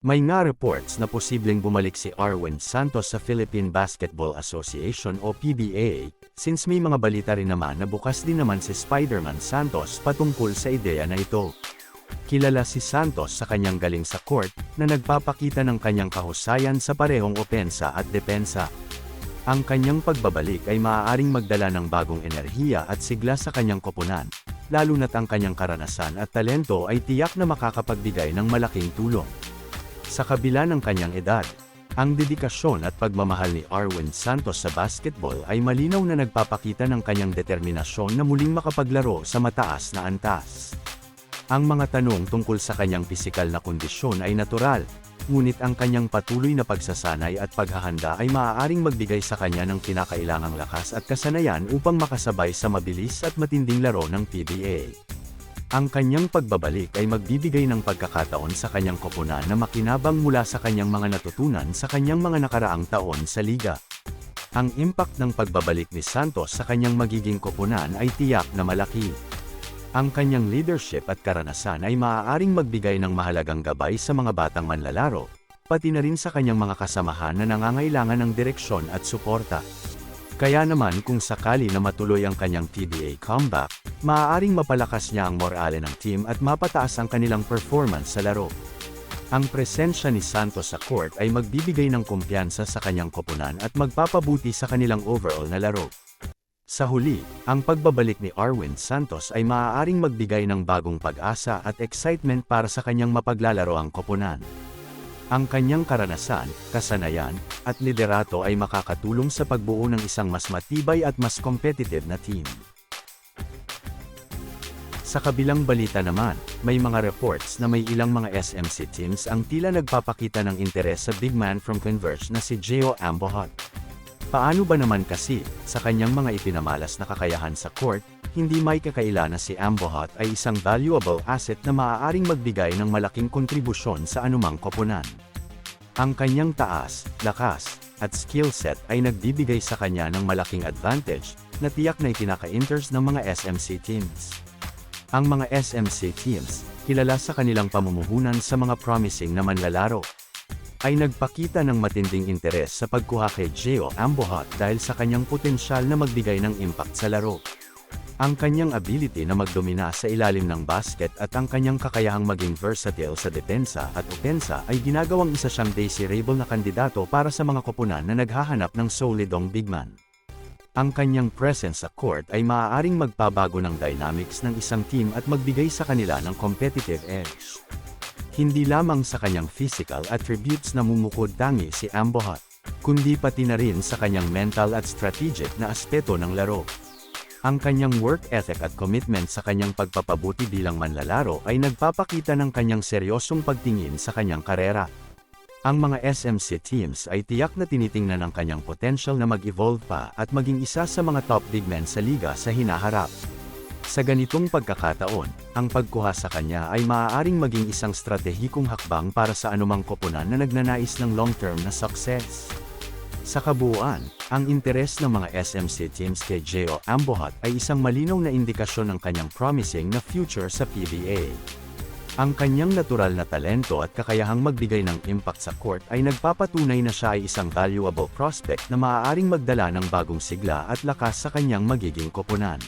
May nga reports na posibleng bumalik si Arwin Santos sa Philippine Basketball Association o PBA, since may mga balita rin naman na bukas din naman si Spider-Man Santos patungkol sa ideya na ito. Kilala si Santos sa kanyang galing sa court, na nagpapakita ng kanyang kahusayan sa parehong opensa at depensa. Ang kanyang pagbabalik ay maaaring magdala ng bagong enerhiya at sigla sa kanyang koponan, lalo na't ang kanyang karanasan at talento ay tiyak na makakapagbigay ng malaking tulong. Sa kabila ng kanyang edad, ang dedikasyon at pagmamahal ni Arwin Santos sa basketball ay malinaw na nagpapakita ng kanyang determinasyon na muling makapaglaro sa mataas na antas. Ang mga tanong tungkol sa kanyang pisikal na kondisyon ay natural, ngunit ang kanyang patuloy na pagsasanay at paghahanda ay maaaring magbigay sa kanya ng kinakailangang lakas at kasanayan upang makasabay sa mabilis at matinding laro ng PBA. Ang kanyang pagbabalik ay magbibigay ng pagkakataon sa kanyang koponan na makinabang mula sa kanyang mga natutunan sa kanyang mga nakaraang taon sa liga. Ang impact ng pagbabalik ni Santos sa kanyang magiging koponan ay tiyak na malaki. Ang kanyang leadership at karanasan ay maaaring magbigay ng mahalagang gabay sa mga batang manlalaro, pati na rin sa kanyang mga kasamahan na nangangailangan ng direksyon at suporta. Kaya naman kung sakali na matuloy ang kanyang PBA comeback, maaaring mapalakas niya ang morale ng team at mapataas ang kanilang performance sa laro. Ang presensya ni Santos sa court ay magbibigay ng kumpiyansa sa kanyang koponan at magpapabuti sa kanilang overall na laro. Sa huli, ang pagbabalik ni Arwin Santos ay maaaring magbigay ng bagong pag-asa at excitement para sa kanyang mapaglalaro ang koponan. Ang kanyang karanasan, kasanayan, at liderato ay makakatulong sa pagbuo ng isang mas matibay at mas competitive na team. Sa kabilang balita naman, may mga reports na may ilang mga SMC teams ang tila nagpapakita ng interes sa big man from Converge na si Gio Ambohot. Paano ba naman kasi, sa kanyang mga ipinamalas na kakayahan sa court, hindi may kakaila na si Ambohot ay isang valuable asset na maaaring magbigay ng malaking kontribusyon sa anumang koponan. Ang kanyang taas, lakas, at skill set ay nagbibigay sa kanya ng malaking advantage, na tiyak na itinaka-inters ng mga SMC teams. Ang mga SMC teams, kilala sa kanilang pamumuhunan sa mga promising na manlalaro, ay nagpakita ng matinding interes sa pagkuha kay Gio Ambohot dahil sa kanyang potensyal na magbigay ng impact sa laro. Ang kanyang ability na magdomina sa ilalim ng basket at ang kanyang kakayahang maging versatile sa depensa at opensa ay ginagawang isa siyang desirable na kandidato para sa mga koponan na naghahanap ng solidong big man. Ang kanyang presence sa court ay maaaring magpabago ng dynamics ng isang team at magbigay sa kanila ng competitive edge. Hindi lamang sa kanyang physical attributes na mumukod tangi si Ambohot, kundi pati na rin sa kanyang mental at strategic na aspeto ng laro. Ang kanyang work ethic at commitment sa kanyang pagpapabuti bilang manlalaro ay nagpapakita ng kanyang seryosong pagtingin sa kanyang karera. Ang mga SMC teams ay tiyak na tinitingnan ang kanyang potential na mag-evolve pa at maging isa sa mga top big men sa liga sa hinaharap. Sa ganitong pagkakataon, ang pagkuha sa kanya ay maaaring maging isang stratehikong hakbang para sa anumang koponan na nagnanais ng long-term na success. Sa kabuuan, ang interes ng mga SMC teams kay Gio Ambohot ay isang malinaw na indikasyon ng kanyang promising na future sa PBA. Ang kanyang natural na talento at kakayahang magbigay ng impact sa court ay nagpapatunay na siya ay isang valuable prospect na maaaring magdala ng bagong sigla at lakas sa kanyang magiging koponan.